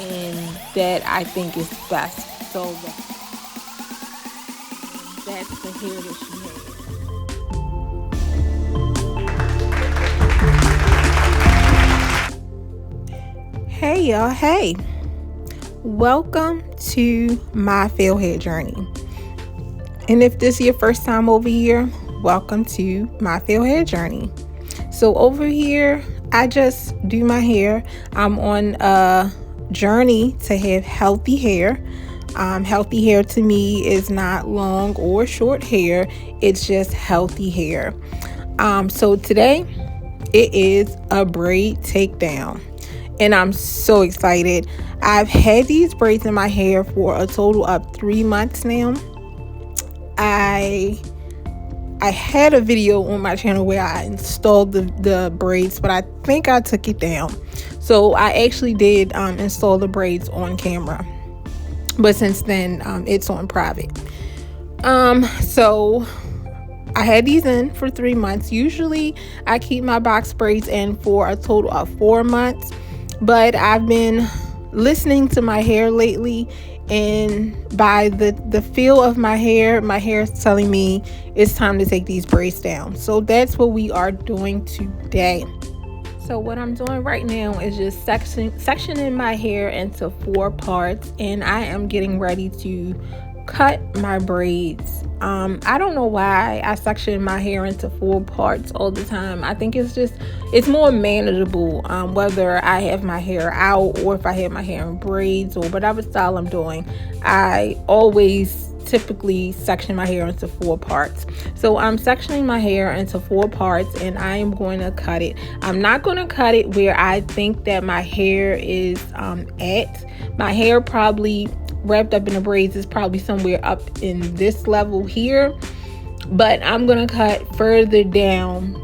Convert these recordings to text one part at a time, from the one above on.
and that I think is best. So that's the hair that she has. Hey y'all, hey. Welcome to my fail hair journey. And if this is your first time over here, welcome to my fail hair journey. So over here, I just do my hair. I'm on a journey to have healthy hair. Healthy hair to me is not long or short hair. It's just healthy hair. So today it is a braid takedown. And I'm so excited. I've had these braids in my hair for a total of 3 months now. I had a video on my channel where I installed the braids, but I think I took it down. So I actually did install the braids on camera, but since then it's on private. So I had these in for 3 months. Usually I keep my box braids in for a total of 4 months, but I've been listening to my hair lately, and by the feel of my hair is telling me it's time to take these braids down. So that's what we are doing today. So what I'm doing right now is just sectioning my hair into 4 parts, and I am getting ready to cut my braids. I don't know why I section my hair into 4 parts all the time. I think it's more manageable, whether I have my hair out or if I have my hair in braids or whatever style I'm doing. I always typically section my hair into 4 parts. So I'm sectioning my hair into 4 parts, and I am going to cut it. I'm not going to cut it where I think that my hair is at. My hair probably wrapped up in the braids is probably somewhere up in this level here, but I'm gonna cut further down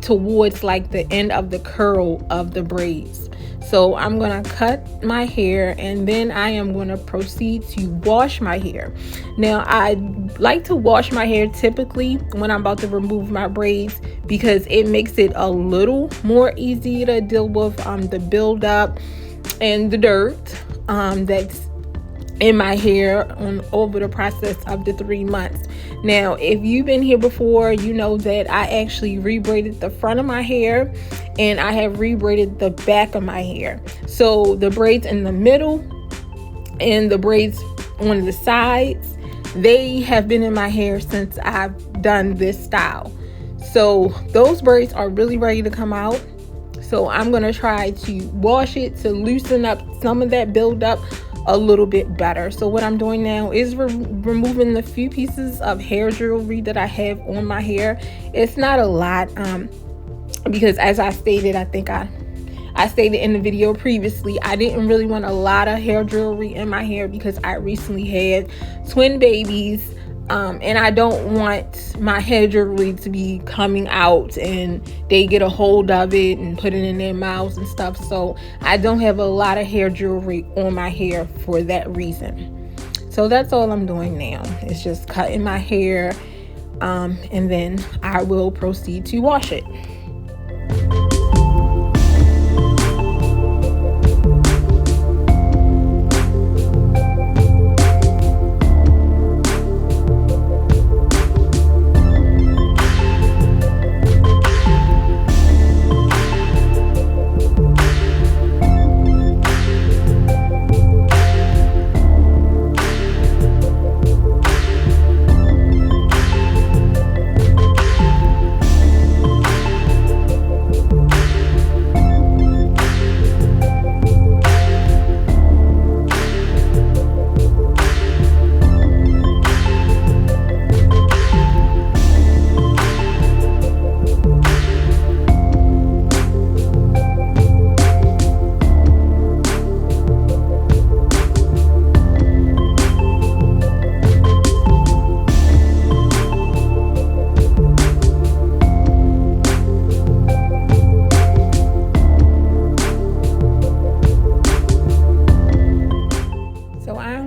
towards like the end of the curl of the braids. So I'm gonna cut my hair, and then I am gonna proceed to wash my hair. Now I like to wash my hair typically when I'm about to remove my braids, because it makes it a little more easy to deal with the buildup and the dirt that's in my hair over the process of the 3 months. Now, if you've been here before, you know that I actually rebraided the front of my hair, and I have rebraided the back of my hair. So the braids in the middle and the braids on the sides, they have been in my hair since I've done this style. So those braids are really ready to come out. So I'm going to try to wash it to loosen up some of that buildup a little bit better. So what I'm doing now is removing the few pieces of hair jewelry that I have on my hair. It's not a lot, because as I stated, I think I stated in the video previously, I didn't really want a lot of hair jewelry in my hair because I recently had twin babies. And I don't want my hair jewelry to be coming out and they get a hold of it and put it in their mouths and stuff. So I don't have a lot of hair jewelry on my hair for that reason. So that's all I'm doing now. It's just cutting my hair, and then I will proceed to wash it.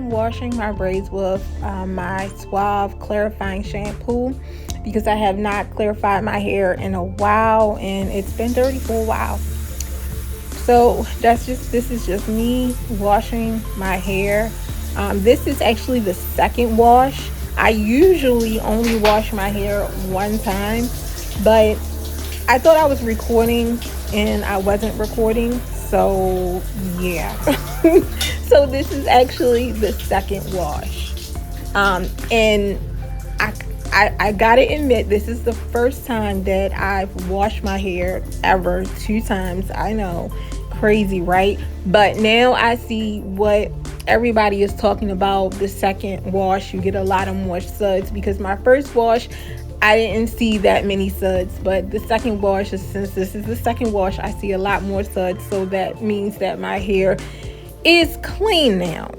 Washing my braids with my Suave clarifying shampoo, because I have not clarified my hair in a while and it's been dirty for a while. So this is just me washing my hair. This is actually the second wash. I usually only wash my hair one time, but I thought I was recording and I wasn't recording. So yeah. So this is actually the second wash. And I, I gotta admit, this is the first time that I've washed my hair ever, two times. I know, crazy, right? But now I see what everybody is talking about. The second wash, you get a lot of more suds, because my first wash, I didn't see that many suds, but the second wash, since this is the second wash, I see a lot more suds. So that means that my hair is clean now.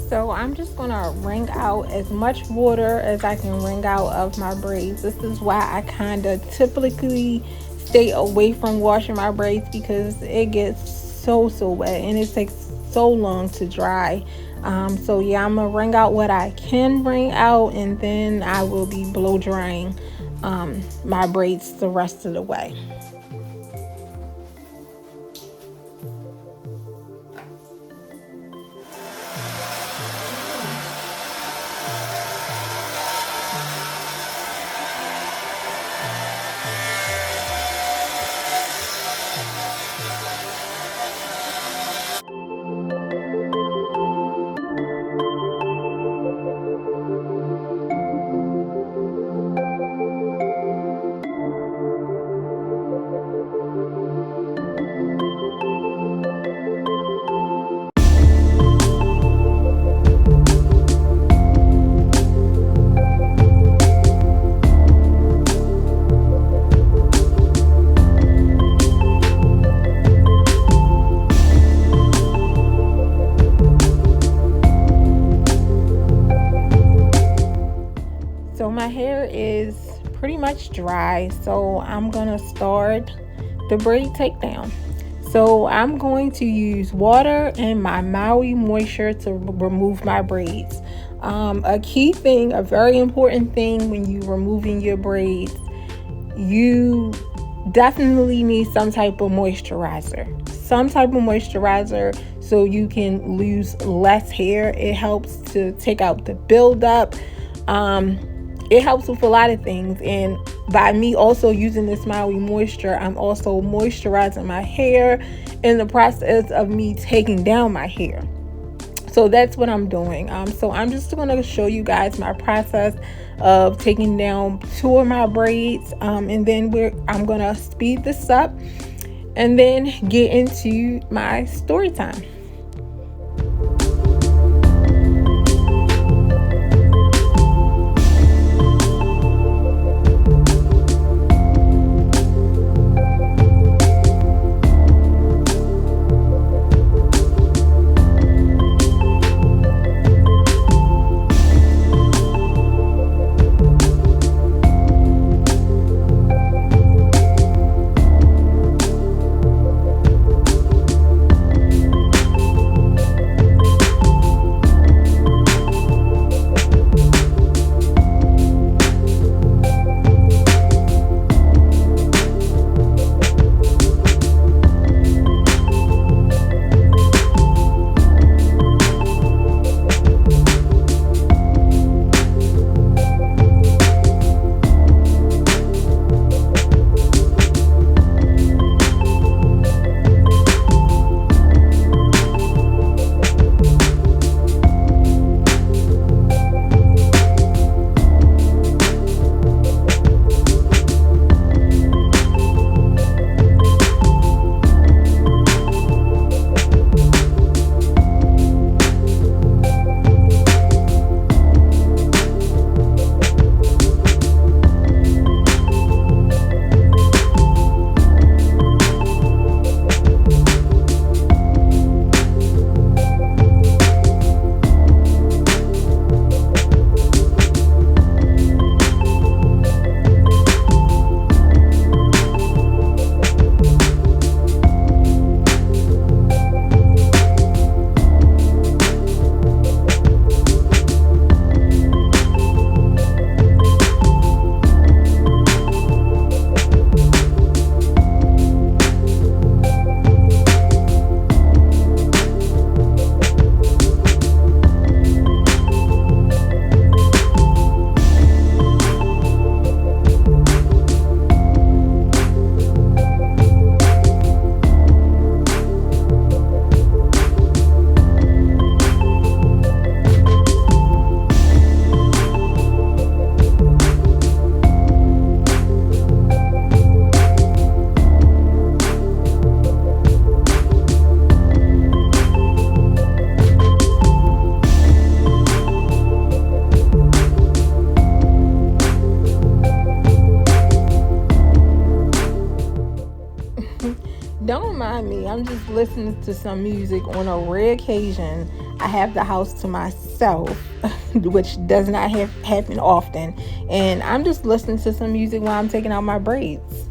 So I'm just gonna wring out as much water as I can wring out of my braids. This is why I kind of typically stay away from washing my braids, because it gets so wet and it takes so long to dry. So yeah, I'm gonna wring out what I can wring out, and then I will be blow drying my braids the rest of the way. So my hair is pretty much dry, so I'm gonna start the braid takedown. So I'm going to use water and my Maui moisture to remove my braids. A key thing, a very important thing when you removing your braids, you definitely need some type of moisturizer. Some type of moisturizer so you can lose less hair. It helps to take out the buildup. It helps with a lot of things, and by me also using this Maui moisture, I'm also moisturizing my hair in the process of me taking down my hair. So that's what I'm doing. So I'm just going to show you guys my process of taking down two of my braids, and then I'm going to speed this up and then get into my story time. Don't mind me. I'm just listening to some music. On a rare occasion, I have the house to myself, which does not happen often. And I'm just listening to some music while I'm taking out my braids.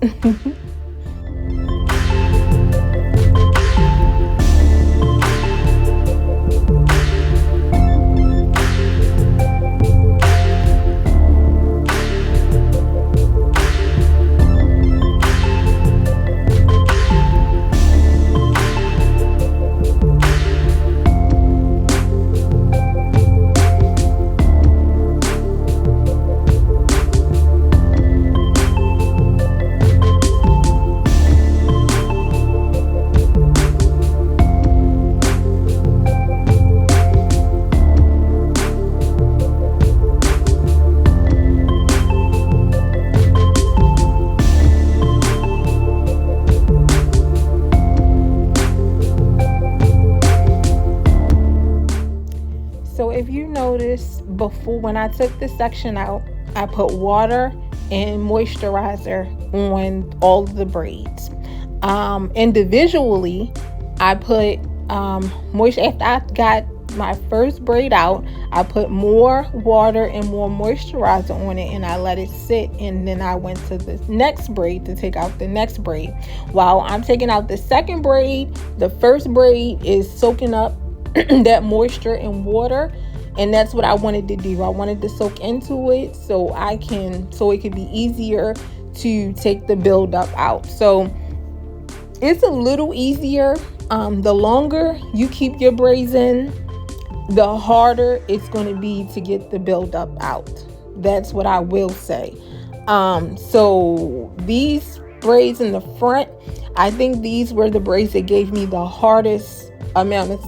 So if you notice, before, when I took this section out, I put water and moisturizer on all of the braids. Individually, I put moisture. After I got my first braid out, I put more water and more moisturizer on it, and I let it sit, and then I went to the next braid to take out the next braid. While I'm taking out the second braid, the first braid is soaking up that moisture and water, and that's what I wanted to do. I wanted to soak into it so it could be easier to take the buildup out. So it's a little easier. The longer you keep your braids in, the harder it's going to be to get the buildup out. That's what I will say. So these braids in the front, I think these were the braids that gave me the hardest amount of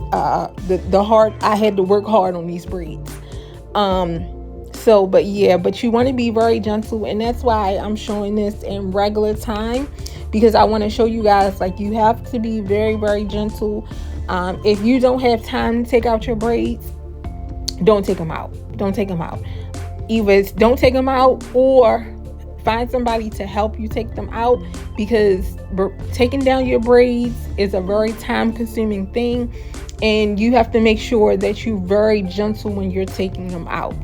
I had to work hard on these braids. But you want to be very gentle, and that's why I'm showing this in regular time, because I want to show you guys, like, you have to be very, very gentle. If you don't have time to take out your braids, don't take them out. Either don't take them out, or find somebody to help you take them out, because taking down your braids is a very time consuming thing, and you have to make sure that you're very gentle when you're taking them out.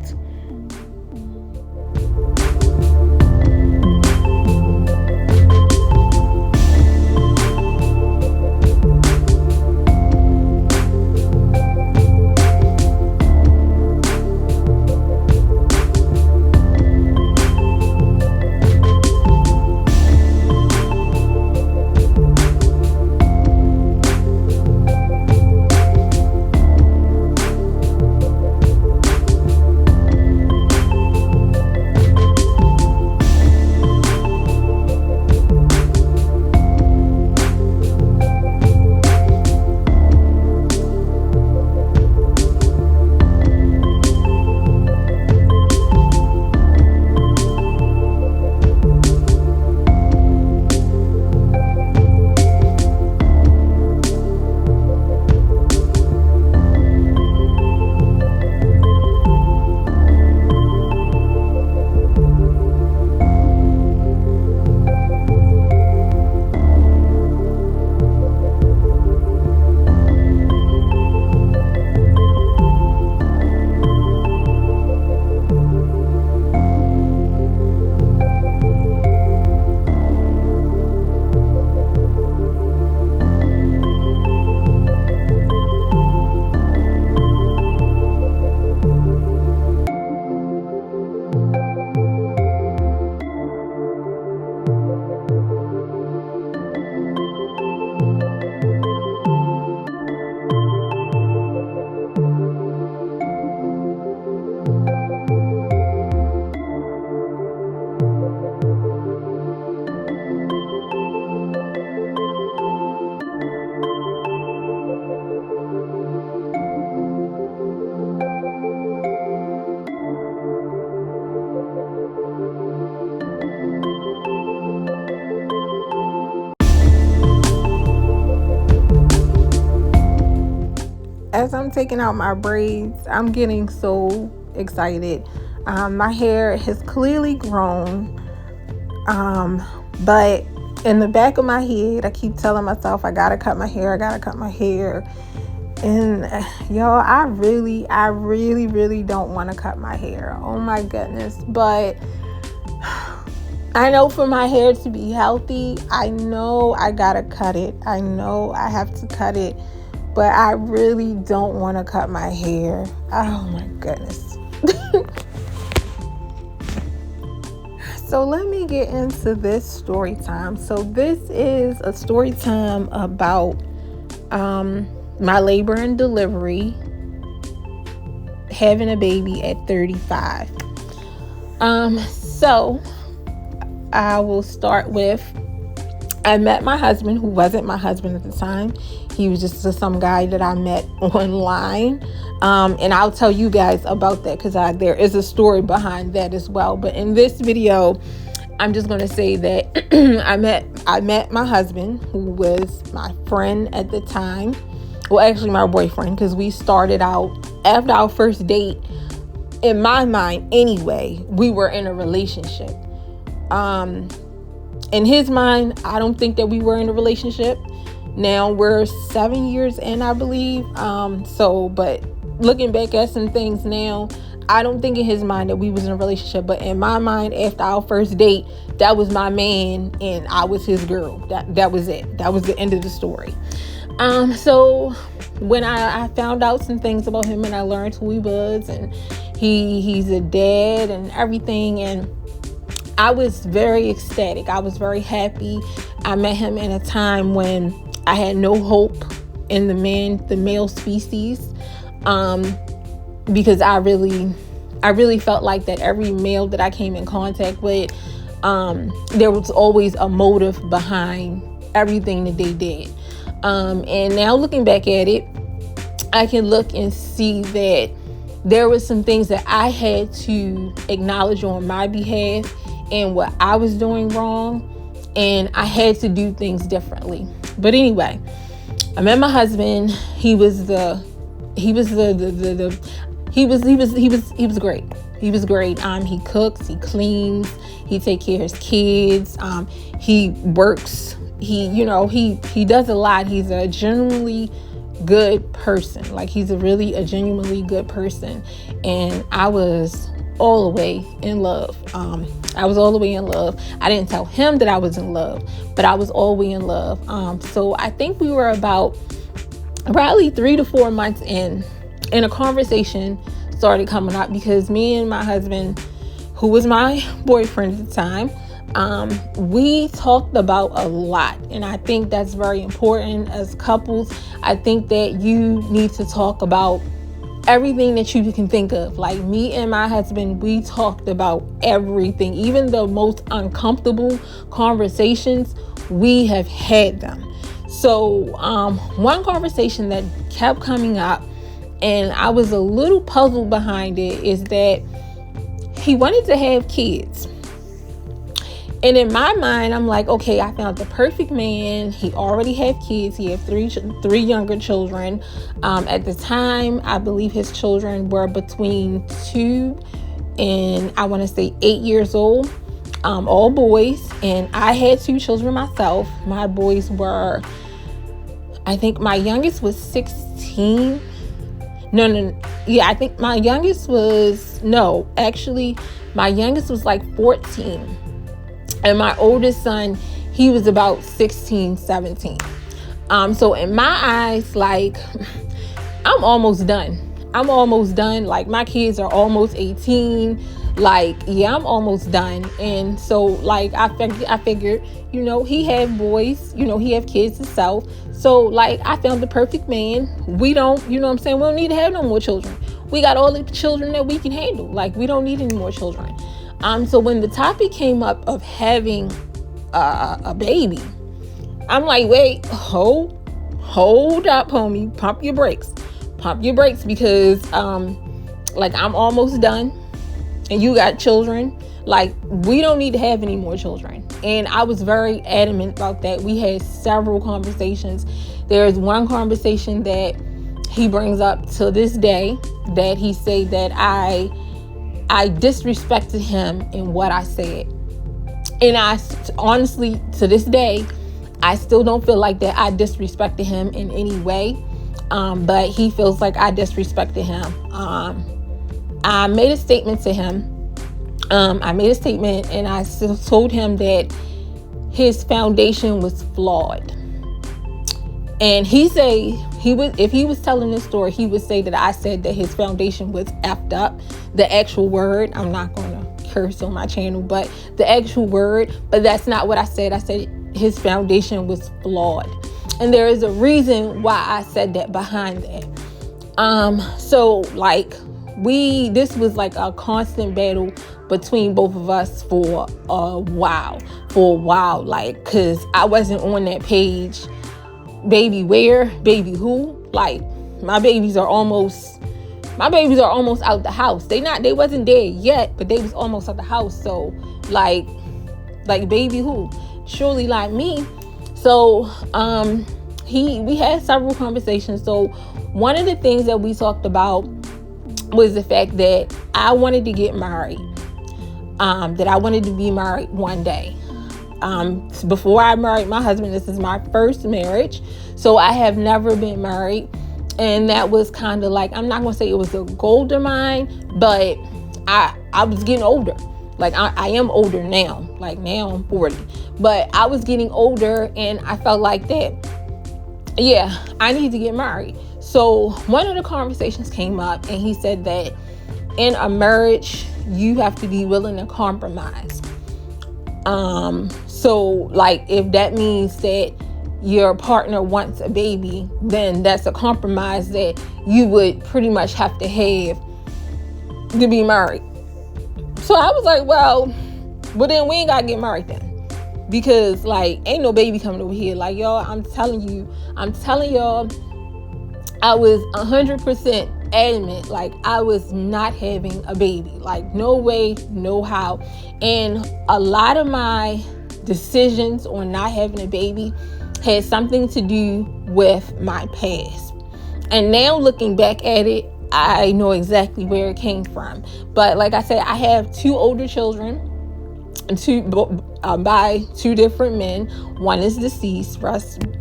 As I'm taking out my braids, I'm getting so excited. My hair has clearly grown, but in the back of my head, I keep telling myself, I gotta cut my hair, I gotta cut my hair. And y'all, I really don't want to cut my hair. Oh my goodness. But I know for my hair to be healthy, I know I gotta cut it. I know I have to cut it. But I really don't want to cut my hair. Oh my goodness. So let me get into this story time. So this is a story time about my labor and delivery, having a baby at 35. So I will start with, I met my husband, who wasn't my husband at the time. He was just some guy that I met online. And I'll tell you guys about that because there is a story behind that as well. But in this video, I'm just going to say that I met my husband, who was my friend at the time. Well, actually my boyfriend, because we started out after our first date. In my mind anyway, we were in a relationship. In his mind, I don't think that we were in a relationship. Now we're 7 years in, I believe. But looking back at some things now, I don't think in his mind that we was in a relationship. But in my mind, after our first date, that was my man and I was his girl. That was it. That was the end of the story. So when I found out some things about him and I learned who he was, and he's a dad and everything, and I was very ecstatic. I was very happy. I met him in a time when I had no hope in the male species, because I really felt like that every male that I came in contact with, there was always a motive behind everything that they did. And now looking back at it, I can look and see that there was some things that I had to acknowledge on my behalf and what I was doing wrong, and I had to do things differently. But anyway, I met my husband. He was great. He was great. He cooks, he cleans, he takes care of his kids. He works. He does a lot. He's a genuinely good person. Like, he's a genuinely good person. And I was all the way in love. I didn't tell him that I was in love, but I was all the way in love. So I think we were about probably 3 to 4 months in, and a conversation started coming up, because me and my husband, who was my boyfriend at the time, we talked about a lot. And I think that's very important as couples. I think that you need to talk about everything that you can think of. Like, me and my husband, we talked about everything, even the most uncomfortable conversations. We have had them. So one conversation that kept coming up, and I was a little puzzled behind it, is that he wanted to have kids. And in my mind, I'm like, okay, I found the perfect man. He already had kids. He had three younger children. At the time, I believe his children were between 2 and I want to say 8 years old. All boys. And I had 2 children myself. My boys were, I think my youngest was 16. No. Yeah, I think my youngest was, my youngest was like 14. And my oldest son, he was about 16, 17. So in my eyes, like, I'm almost done. Like, my kids are almost 18. Like, yeah, I'm almost done. And so, like, I figured, he had boys, he have kids himself. So, like, I found the perfect man. We don't, we don't need to have no more children. We got all the children that we can handle. Like, we don't need any more children. So when the topic came up of having a baby, I'm like, wait, hold up, homie, pump your brakes, because like, I'm almost done, and you got children. Like, we don't need to have any more children. And I was very adamant about that. We had several conversations. There's one conversation that he brings up to this day, that he said that I disrespected him in what I said. And I honestly, to this day, I still don't feel like that I disrespected him in any way. But he feels like I disrespected him. I made a statement to him. I made a statement and I told him that his foundation was flawed. And he say if he was telling this story, he would say that I said that his foundation was effed up. The actual word, I'm not going to curse on my channel, but the actual word, but that's not what I said. I said his foundation was flawed. And there is a reason why I said that behind that. So like this was like a constant battle between both of us for a while, like, cause I wasn't on that page. Baby where, baby who? Like my babies are almost out the house. They wasn't there yet, but they was almost out the house. So like baby who? Surely like me. So we had several conversations. So one of the things that we talked about was the fact that I wanted to get married. That I wanted to be married one day. Before I married my husband, this is my first marriage, so I have never been married, and that was kind of like, I'm not gonna say it was a goal of mine, but I was getting older. Like I am older now, like now I'm 40, but I was getting older and I felt like that, yeah, I need to get married. So one of the conversations came up and he said that in a marriage, you have to be willing to compromise. So like if that means that your partner wants a baby, then that's a compromise that you would pretty much have to have to be married. So I was like, well then we ain't gotta get married then, because like ain't no baby coming over here. Like y'all, I'm telling y'all, I was 100% adamant, like I was not having a baby, like no way, no how. And a lot of my decisions on not having a baby had something to do with my past. And now looking back at it, I know exactly where it came from. But like I said, I have 2 older children, by 2 different men. One is deceased,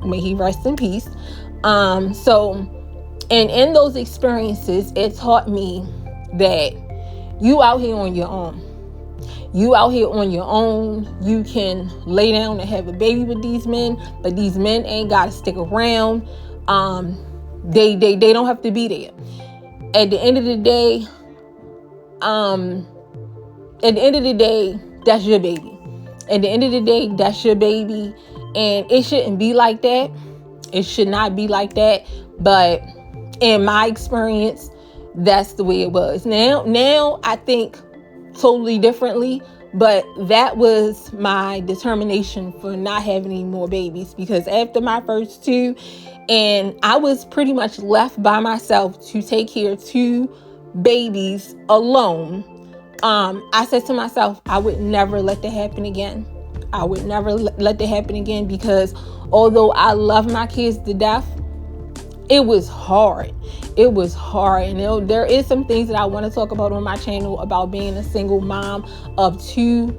may he rest in peace. And in those experiences, it taught me that you out here on your own. You can lay down and have a baby with these men, but these men ain't got to stick around. They don't have to be there. At the end of the day, that's your baby. At the end of the day, that's your baby. And it shouldn't be like that. It should not be like that. But in my experience, that's the way it was. Now I think totally differently, but that was my determination for not having any more babies, because after my first 2, and I was pretty much left by myself to take care of 2 babies alone. I said to myself, I would never let that happen again. Because although I love my kids to death, it was hard. And there is some things that I want to talk about on my channel about being a single mom of 2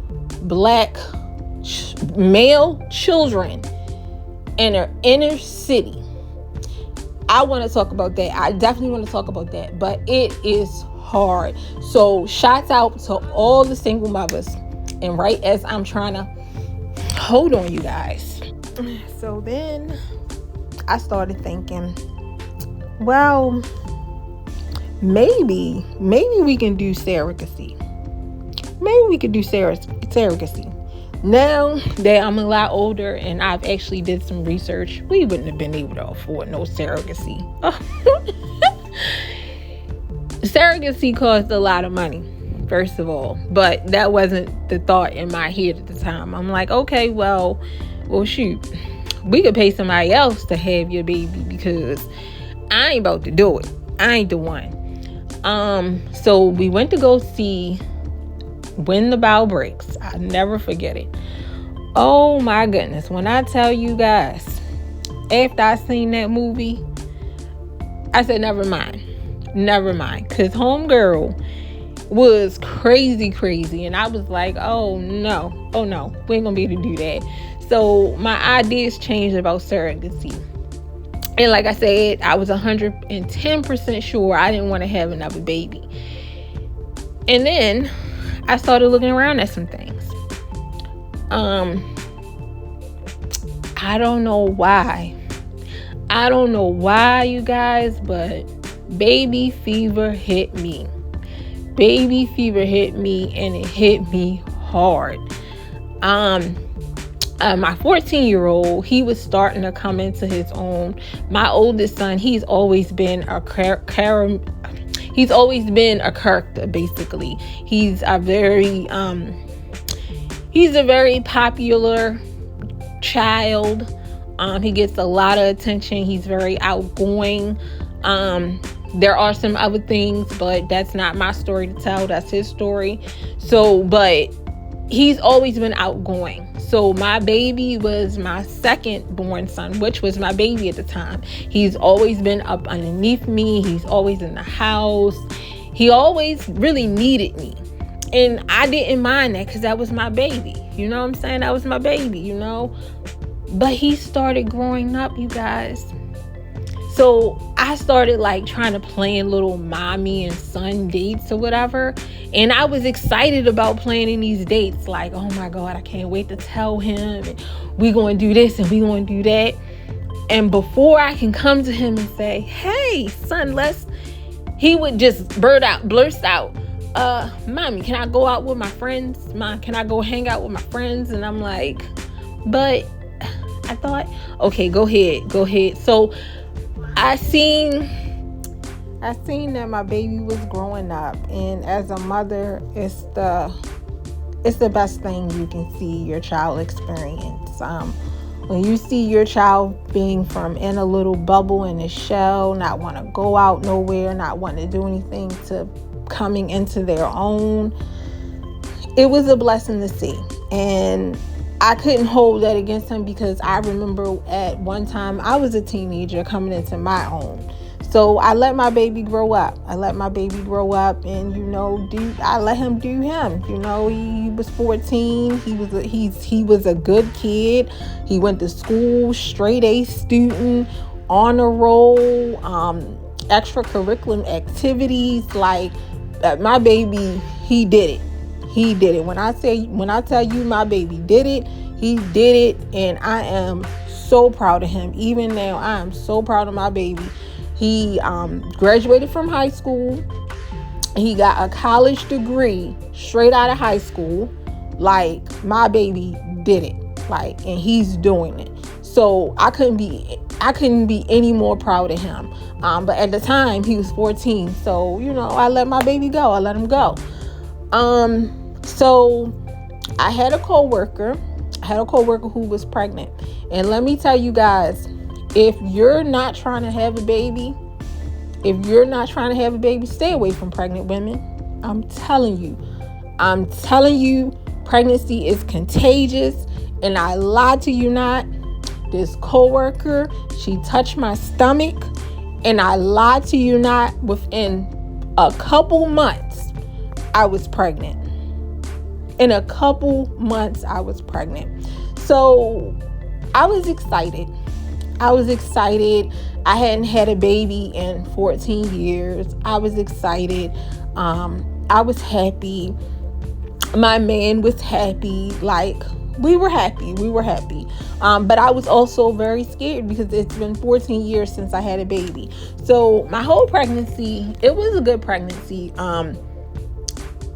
black male children in an inner city. I want to talk about that. I definitely want to talk about that. But it is hard. So shouts out to all the single mothers. And right as I'm trying to hold on, you guys. So then I started thinking, well, maybe we can do surrogacy. Now that I'm a lot older and I've actually did some research, we wouldn't have been able to afford no surrogacy. Surrogacy costs a lot of money, first of all, but that wasn't the thought in my head at the time. I'm like, okay, well shoot, we could pay somebody else to have your baby, because I ain't about to do it. I ain't the one. So we went to go see When the Bow Breaks. I'll never forget it. Oh my goodness. When I tell you guys, after I seen that movie, I said, never mind. Because homegirl was crazy. And I was like, oh no, we ain't gonna be able to do that. So my ideas changed about surrogacy. And like I said, I was 110% sure I didn't want to have another baby. And then I started looking around at some things. I don't know why, you guys, but baby fever hit me. And it hit me hard. My 14-year-old, he was starting to come into his own. My oldest son, he's always been a character, basically. He's a very popular child. He gets a lot of attention. He's very outgoing. There are some other things, but that's not my story to tell. That's his story. But he's always been outgoing. So my baby was my second born son, which was my baby at the time. He's always been up underneath me. He's always in the house. He always really needed me. And I didn't mind that because that was my baby. You know what I'm saying? That was my baby, you know? But he started growing up, you guys. So I started like trying to plan little mommy and son dates or whatever. And I was excited about planning these dates. Like, oh my God, I can't wait to tell him. And we going to do this and we going to do that. And before I can come to him and say, hey, son, he would just blurt out, mommy, can I go out with my friends? Mom, can I go hang out with my friends? And I'm like, but I thought, okay, go ahead. So I seen that my baby was growing up, and as a mother, it's the best thing you can see your child experience. When you see your child being from in a little bubble in a shell, not want to go out nowhere, not want to do anything, to coming into their own, it was a blessing to see. And I couldn't hold that against him, because I remember at one time I was a teenager coming into my own. So I let my baby grow up. And, I let him do him. He was 14. He was a good kid. He went to school, straight A student, honor roll, extracurricular activities. Like, my baby, he did it. When I tell you my baby did it, he did it. And I am so proud of him. Even now, I am so proud of my baby. He graduated from high school. He got a college degree straight out of high school. Like, my baby did it. Like, and he's doing it. So I couldn't be any more proud of him. But at the time, he was 14. So, I let my baby go. I let him go. So I had a coworker who was pregnant. And let me tell you guys, if you're not trying to have a baby, stay away from pregnant women. I'm telling you, pregnancy is contagious. And I lied to you not. This coworker, she touched my stomach, and I lied to you not, within a couple months, I was pregnant. In a couple months, I was pregnant. So I was excited. I hadn't had a baby in 14 years. I was excited. I was happy. My man was happy. Like, we were happy. But I was also very scared, because it's been 14 years since I had a baby. So my whole pregnancy, it was a good pregnancy.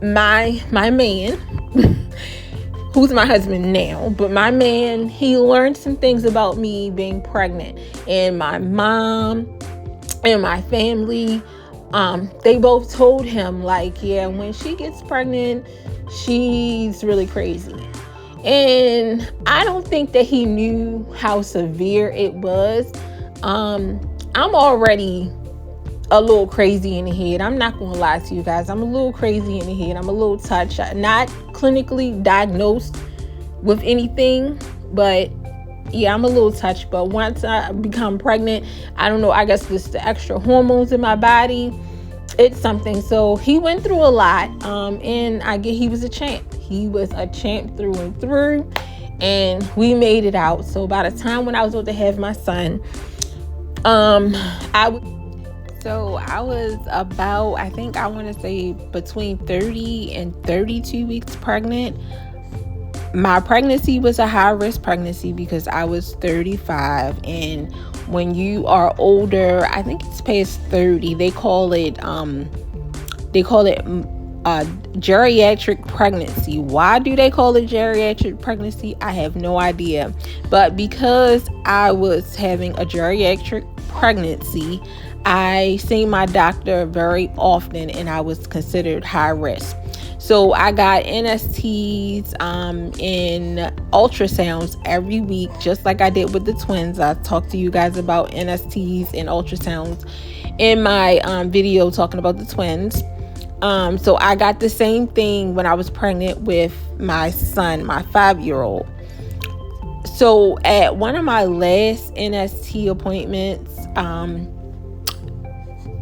My man, who's my husband now, but my man, he learned some things about me being pregnant. And my mom and my family, they both told him, like, yeah, when she gets pregnant, she's really crazy. And I don't think that he knew how severe it was. I'm already a little crazy in the head. I'm not going to lie to you guys. I'm a little crazy in the head. I'm a little touched. Not clinically diagnosed with anything, but yeah, I'm a little touched. But once I become pregnant, I don't know, I guess it's the extra hormones in my body. it's something. So he went through a lot, and he was a champ. He was a champ through and through, and we made it out. So by the time when I was able to have my son, I was about, I think I want to say between 30 and 32 weeks pregnant. My pregnancy was a high risk pregnancy because I was 35, and when you are older, I think it's past 30, they call it geriatric pregnancy. Why do they call it geriatric pregnancy? I have no idea. But because I was having a geriatric pregnancy, I seen my doctor very often, and I was considered high risk. So I got NSTs and ultrasounds every week, just like I did with the twins. I talked to you guys about NSTs and ultrasounds in my video talking about the twins. So I got the same thing when I was pregnant with my son, my 5-year-old. So at one of my last NST appointments,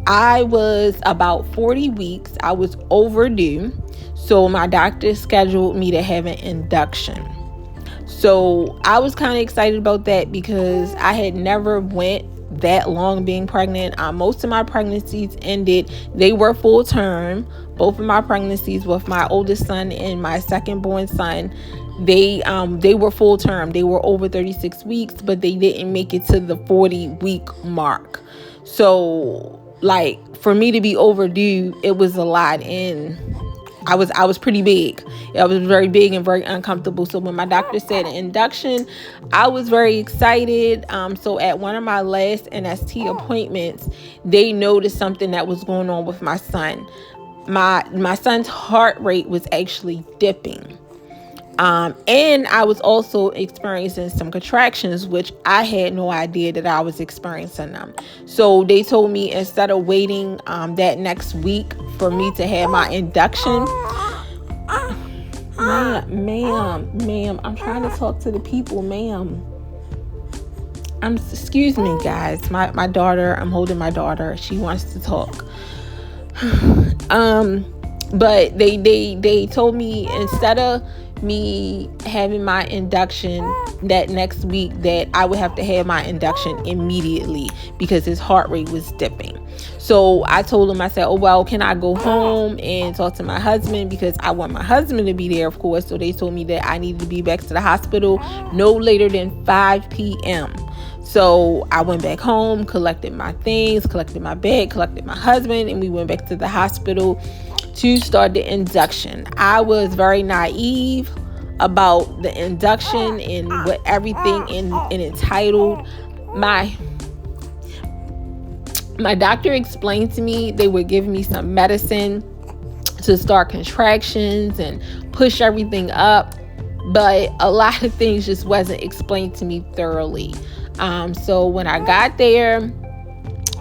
I was about 40 weeks. I was overdue. So my doctor scheduled me to have an induction. So I was kind of excited about that because I had never went that long being pregnant. Most of my pregnancies ended, they were full term. Both of my pregnancies with my oldest son and my second born son, they were full term. They were over 36 weeks, but they didn't make it to the 40-week mark. So like for me to be overdue, it was a lot, and I was pretty big. I was very big and very uncomfortable. So when my doctor said an induction, I was very excited. So at one of my last NST appointments, they noticed something that was going on with my son. My son's heart rate was actually dipping. And I was also experiencing some contractions, which I had no idea that I was experiencing them. So they told me instead of waiting that next week for me to have my induction, ma'am, I'm trying to talk to the people, ma'am. Excuse me, guys. My daughter, I'm holding my daughter. She wants to talk. But they told me instead of me having my induction that next week, that I would have to have my induction immediately because his heart rate was dipping. So I told him, I said, oh, well, can I go home and talk to my husband, because I want my husband to be there, of course. So they told me that I needed to be back to the hospital no later than 5 p.m. So I went back home, collected my things, collected my bag, collected my husband, and we went back to the hospital to start the induction. I was very naive about the induction and what everything in entitled. My doctor explained to me they would give me some medicine to start contractions and push everything up, but a lot of things just wasn't explained to me thoroughly. So when I got there,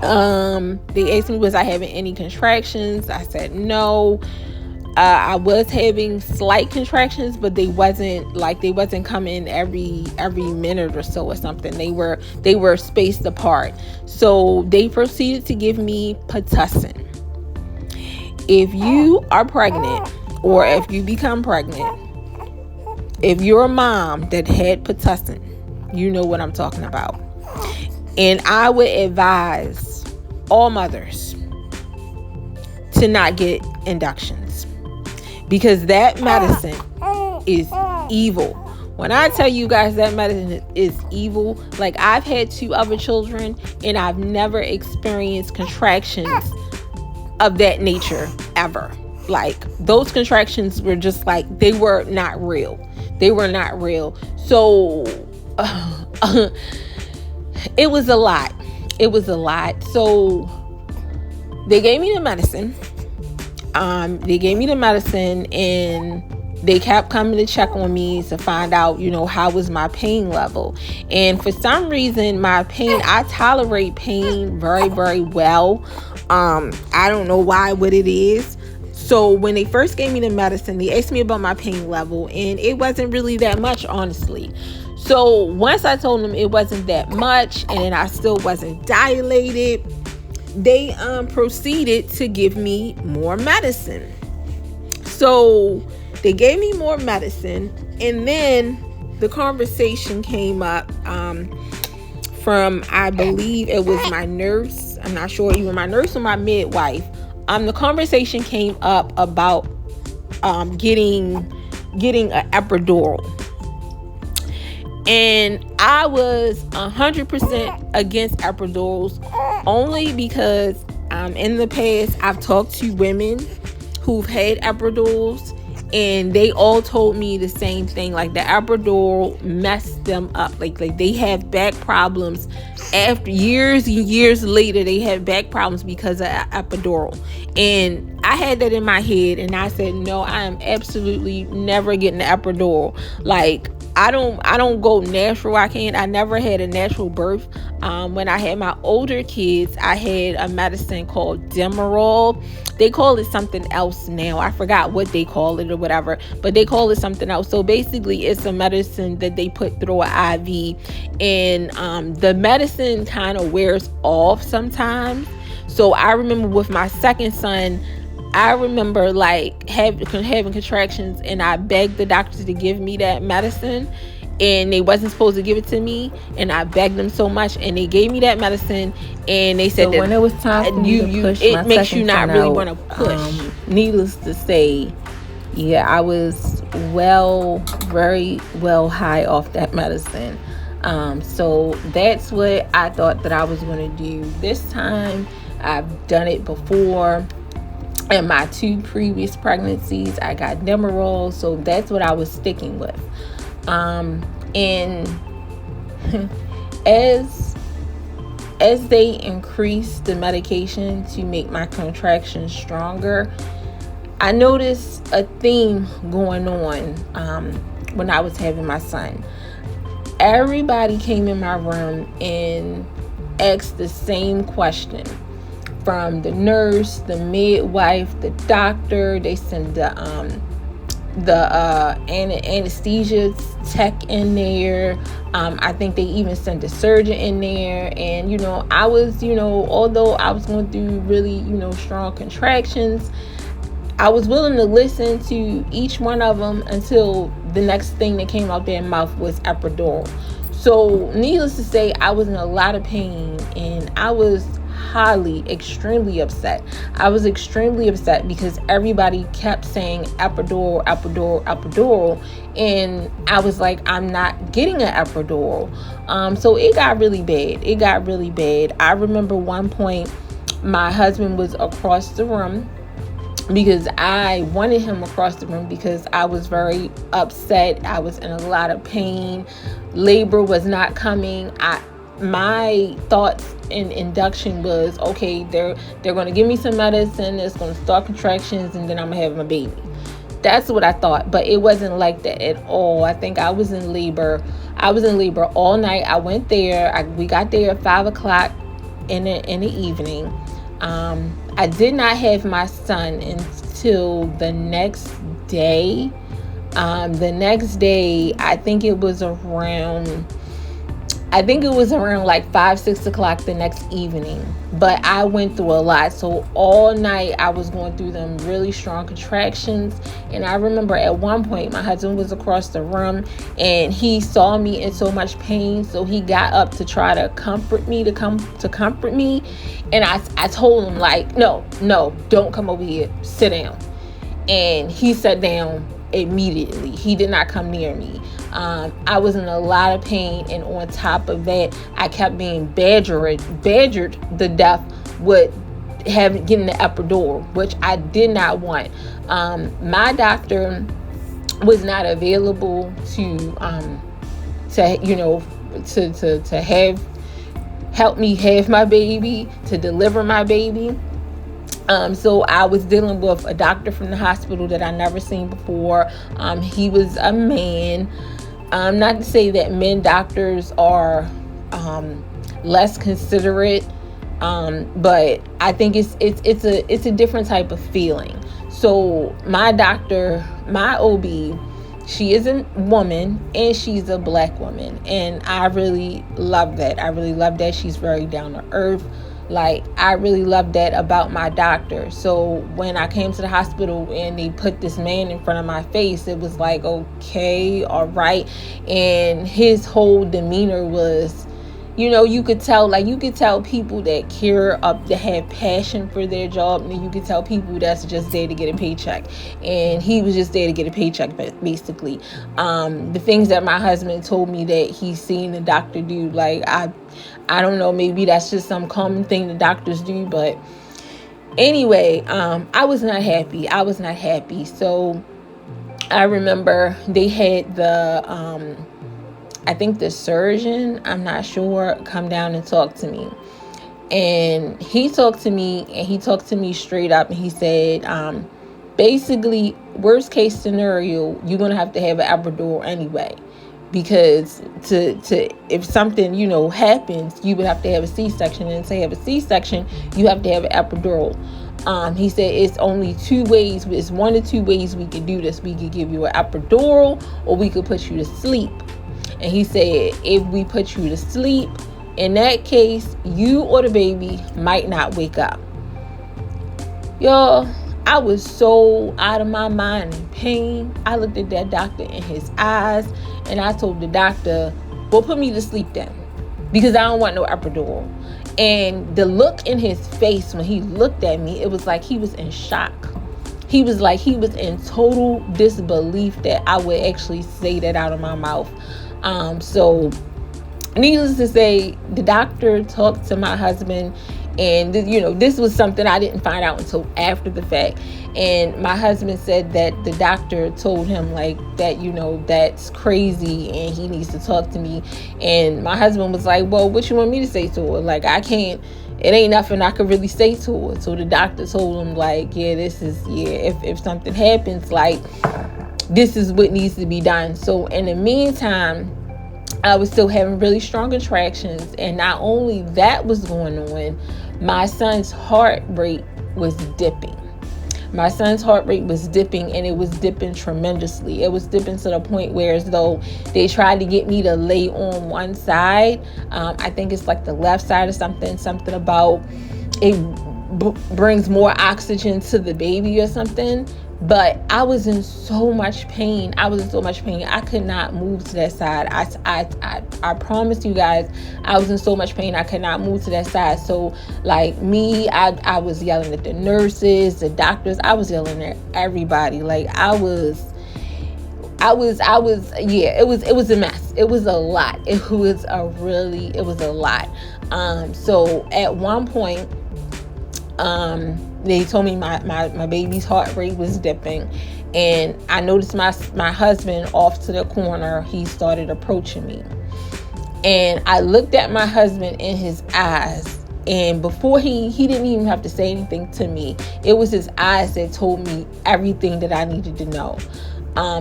they asked me, was I having any contractions? I said no. I was having slight contractions, but they wasn't coming every minute or so or something. They were spaced apart. So they proceeded to give me Pitocin. If you are pregnant, or if you become pregnant, if you're a mom that had Pitocin, you know what I'm talking about. And I would advise all mothers to not get inductions, because that medicine is evil. When I tell you guys that medicine is evil, like I've had 2 other children and I've never experienced contractions of that nature ever. Like those contractions were just like, they were not real. They were not real. So it was a lot. It was a lot. So they gave me the medicine. And they kept coming to check on me to find out, how was my pain level. And for some reason, I tolerate pain very, very well. I don't know what it is. So when they first gave me the medicine, they asked me about my pain level, and it wasn't really that much, honestly. So once I told them it wasn't that much, and I still wasn't dilated, they proceeded to give me more medicine. So they gave me more medicine, and then the conversation came up from, I believe it was my nurse. I'm not sure, either my nurse or my midwife. The conversation came up about getting an epidural. And I was 100% against epidurals, only because in the past I've talked to women who've had epidurals, and they all told me the same thing. Like, the epidural messed them up. Like they have back problems. After years and years later, they have back problems because of epidural. And I had that in my head, and I said, no, I am absolutely never getting the epidural. Like, I don't go natural. I never had a natural birth. When I had my older kids, I had a medicine called Demerol. They call it something else now. I forgot what they call it or whatever, but they call it something else. So basically, it's a medicine that they put through an IV, and the medicine kind of wears off sometimes. So I remember with my second son, I remember like having contractions, and I begged the doctor to give me that medicine, and they wasn't supposed to give it to me, and I begged them so much, and they gave me that medicine, and they said so that when it was time for you to push, it makes you not really want to push. Needless to say, yeah, I was very well high off that medicine. So that's what I thought that I was going to do this time. I've done it before. In my 2 previous pregnancies, I got Demerol, so that's what I was sticking with. And as they increased the medication to make my contractions stronger, I noticed a theme going on when I was having my son. Everybody came in my room and asked the same question. From the nurse, the midwife, the doctor, they send the anesthesia tech in there. I think they even sent the surgeon in there. And I was, although I was going through really, strong contractions, I was willing to listen to each one of them until the next thing that came out their mouth was epidural. So needless to say, I was in a lot of pain, and I was extremely upset. I was extremely upset because everybody kept saying epidural, and I was like, I'm not getting an epidural. So it got really bad. I remember one point my husband was across the room, because I wanted him across the room because I was very upset. I was in a lot of pain. Labor was not coming. My thoughts in induction was, okay, they're going to give me some medicine, it's going to start contractions, and then I'm going to have my baby. That's what I thought, but it wasn't like that at all. I think I was in labor. I was in labor all night. I went there. We got there at 5 o'clock in the evening. I did not have my son until the next day. I think it was around like 5-6 o'clock the next evening. But I went through a lot. So all night I was going through them really strong contractions. And I remember at one point my husband was across the room, and he saw me in so much pain. So he got up to try to comfort me, And I told him, like, no, don't come over here. Sit down. And he sat down immediately. He did not come near me. I was in a lot of pain, and on top of that, I kept being badgered to death with getting the epidural, which I did not want. My doctor was not available to help me have my baby, to deliver my baby. So I was dealing with a doctor from the hospital that I never seen before. He was a man. Not to say that men doctors are less considerate, but I think it's a different type of feeling. So my doctor, my OB, she is a woman, and she's a black woman, and I really love that. She's very down to earth. Like, I really love that about my doctor. So when I came to the hospital and they put this man in front of my face, it was like, okay, all right. And his whole demeanor was, you could tell people that care up, that have passion for their job, and then you could tell people that's just there to get a paycheck. And he was just there to get a paycheck, basically. The things that my husband told me that he's seen the doctor do, like, I don't know, maybe that's just some common thing the doctors do, but anyway, I was not happy. So I remember they had I think the surgeon, I'm not sure, come down and talk to me. And he talked to me straight up, and he said, basically, worst case scenario, you're going to have an epidural anyway. Because if something, happens, you would have to have a C-section. And to have a C-section, you have to have an epidural. He said it's only two ways. It's one or two ways we could do this. We could give you an epidural, or we could put you to sleep. And he said, if we put you to sleep, in that case, you or the baby might not wake up. Y'all, I was so out of my mind in pain. I looked at that doctor in his eyes, and I told the doctor, well, put me to sleep then, because I don't want no epidural. And the look in his face when he looked at me, it was like he was in shock. He was in total disbelief that I would actually say that out of my mouth. So needless to say, the doctor talked to my husband, and this was something I didn't find out until after the fact. And my husband said that the doctor told him like that, that's crazy and he needs to talk to me. And my husband was like, well, what you want me to say to her? Like, I can't, it ain't nothing I could really say to her. So the doctor told him like, if something happens, like, this is what needs to be done. So in the meantime, I was still having really strong contractions, and not only that was going on, my son's heart rate was dipping. And it was dipping tremendously. It was dipping to the point where, as though they tried to get me to lay on one side. I think it's like the left side or something about it brings more oxygen to the baby or something. But I was in so much pain. I could not move to that side. I promise you guys, I was in so much pain. I could not move to that side. So like me, I was yelling at the nurses, the doctors. I was yelling at everybody. Like it was a mess. It was a lot. It was a lot. So at one point, they told me my baby's heart rate was dipping, and I noticed my husband off to the corner. He started approaching me, and I looked at my husband in his eyes, and before he didn't even have to say anything to me. It was his eyes that told me everything that I needed to know.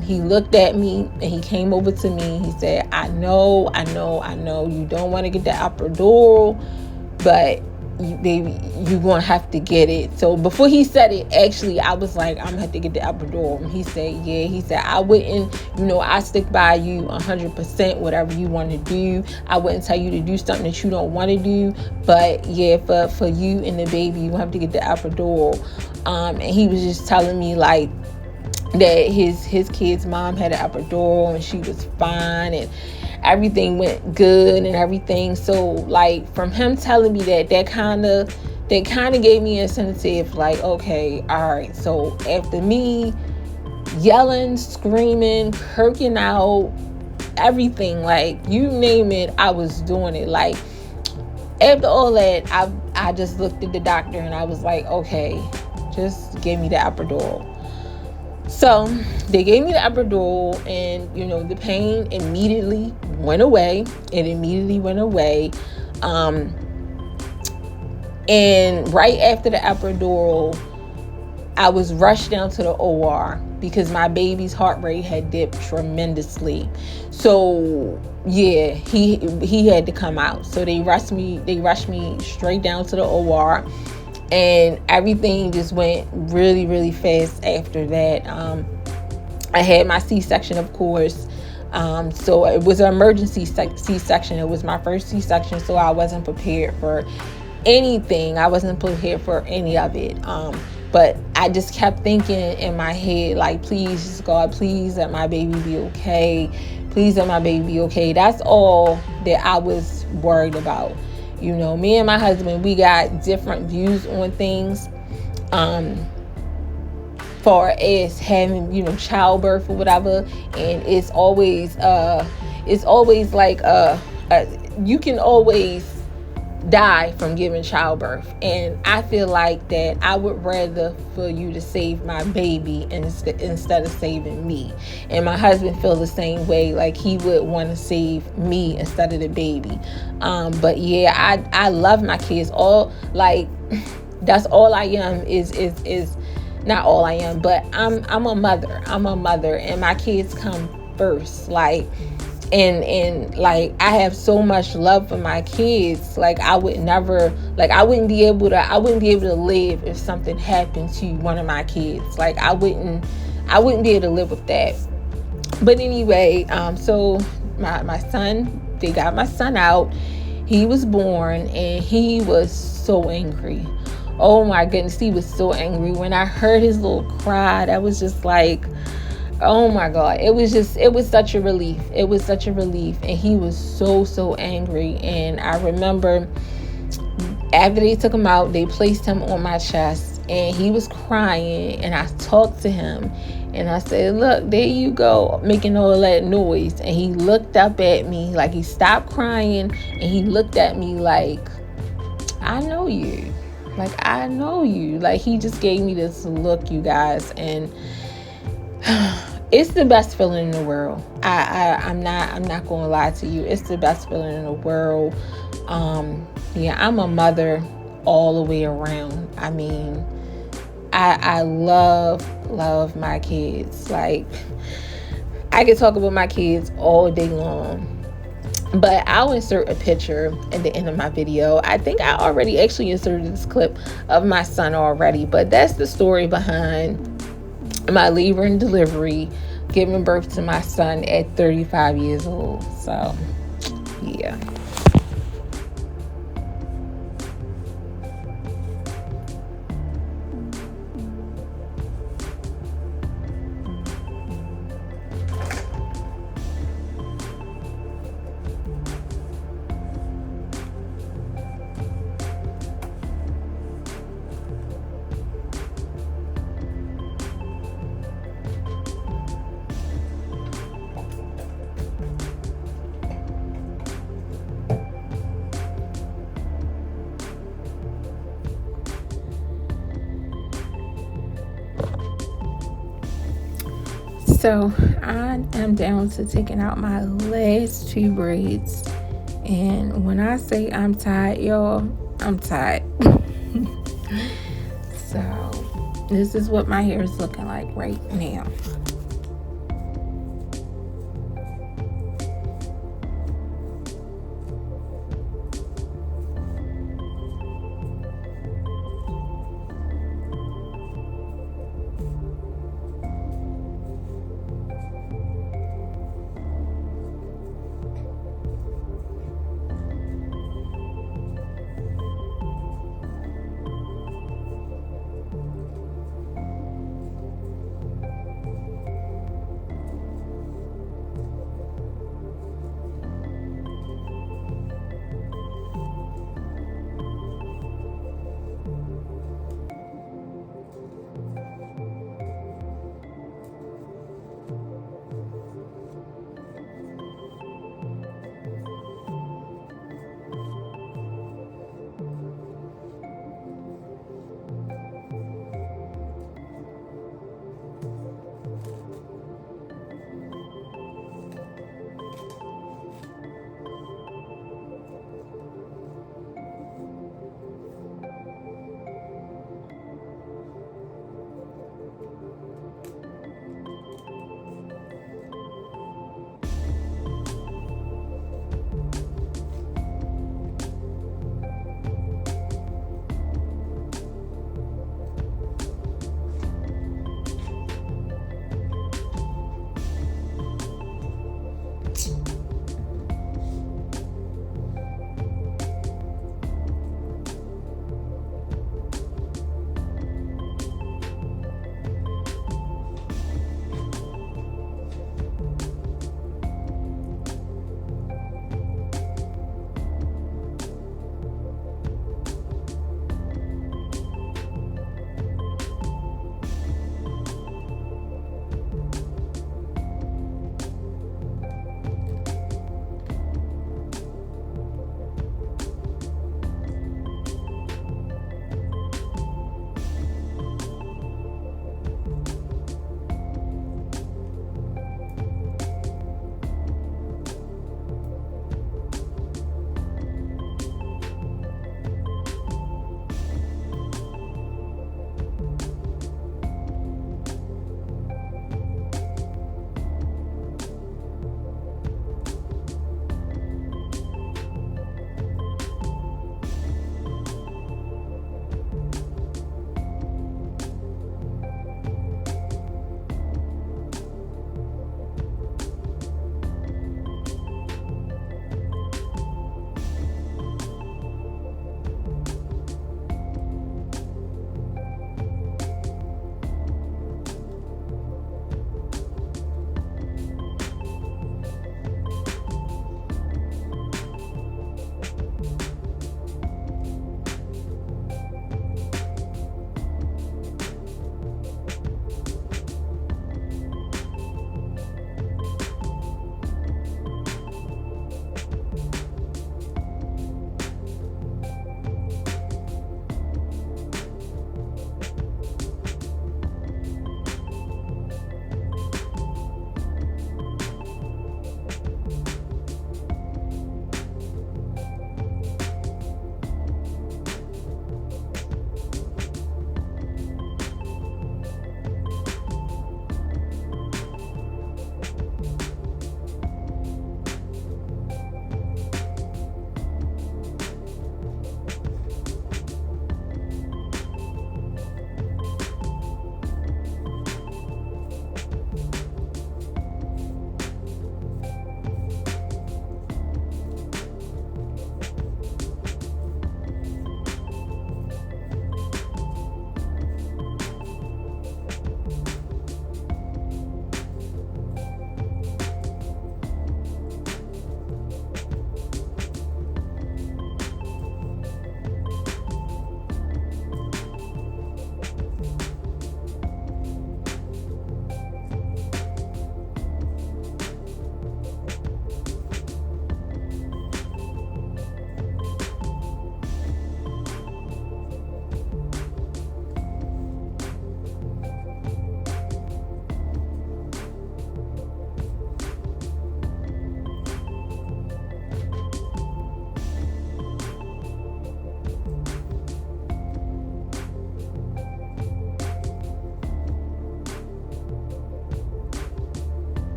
He looked at me and he came over to me. He said, I know you don't want to get the epidural, but baby, you're gonna have to get it. So before he said it, actually, I was like, I'm gonna have to get the epidural. And he said, I wouldn't, I stick by you 100%, whatever you want to do. I wouldn't tell you to do something that you don't want to do, but for you and the baby, you have to get the epidural. And he was just telling me like that his kid's mom had an epidural and she was fine, and everything went good and everything. So like from him telling me that kind of gave me an incentive, like, okay, all right. So after me yelling, screaming, kirking out, everything, like you name it, I was doing it. Like after all that, I just looked at the doctor and I was like, okay, just give me the epidural. So they gave me the epidural, and the pain immediately went away. And right after the epidural, I was rushed down to the OR because my baby's heart rate had dipped tremendously. So yeah, he had to come out. So they rushed me straight down to the OR. And everything just went really, really fast after that. I had my C-section, of course. So it was an emergency C-section. It was my first C-section, so I wasn't prepared for anything. I wasn't prepared for any of it. But I just kept thinking in my head, like, please, God, please let my baby be okay. Please let my baby be okay. That's all that I was worried about. You know, me and my husband, we got different views on things. Far as having, you know, childbirth or whatever. And it's always like you can always die from giving childbirth, and I feel like that I would rather for you to save my baby instead of saving me. And my husband feels the same way, like he would want to save me instead of the baby. But yeah, I love my kids. All, like, that's all I am, is not all I am, but I'm a mother. I'm a mother, and my kids come first. Like, and like, I have so much love for my kids. Like, I wouldn't be able to live if something happened to one of my kids. Like, I wouldn't be able to live with that. But anyway, so my son, they got my son out. He was born, and he was so angry. Oh my goodness, he was so angry. When I heard his little cry, that was just like, oh my God, it was such a relief. It was such a relief. And he was so angry. And I remember after they took him out, they placed him on my chest, and he was crying. And I talked to him, and I said, look, there you go, making all that noise. And he looked up at me, like, he stopped crying, and he looked at me like, I know you. Like, I know you. Like, he just gave me this look, you guys. And it's the best feeling in the world. I'm not gonna lie to you. It's the best feeling in the world. Yeah, I'm a mother all the way around. I mean, I love my kids. Like, I could talk about my kids all day long. But I'll insert a picture at the end of my video. I think I already actually inserted this clip of my son already. But that's the story behind my labor and delivery, giving birth to my son at 35 years old. So, yeah. So I am down to taking out my last 2 braids. And when I say I'm tired, y'all, I'm tired. So this is what my hair is looking like right now.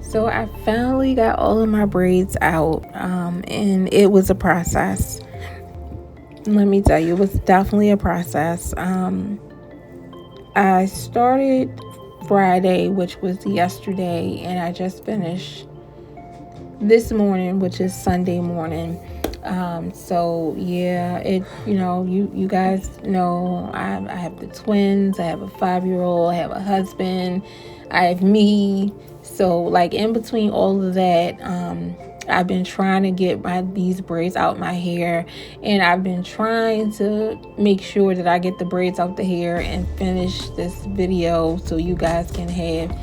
So I finally got all of my braids out, and it was a process. Let me tell you, it was definitely a process. I started Friday, which was yesterday, and I just finished this morning, which is Sunday morning. So yeah, you guys know I have the twins, I have a 5-year-old, I have a husband, I have me. So like in between all of that, I've been trying to get these braids out my hair, and I've been trying to make sure that I get the braids out the hair and finish this video so you guys can have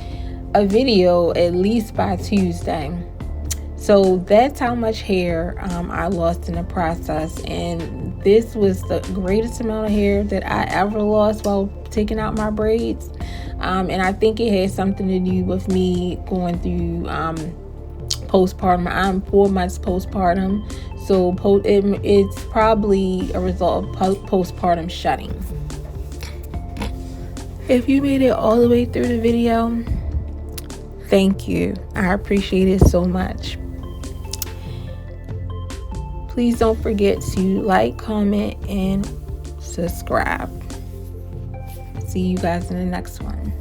a video at least by Tuesday. So that's how much hair I lost in the process, and this was the greatest amount of hair that I ever lost while taking out my braids. And I think it had something to do with me going through postpartum. I'm 4 months postpartum, so it's probably a result of postpartum shedding. If you made it all the way through the video, thank you. I appreciate it so much. Please don't forget to like, comment, and subscribe. See you guys in the next one.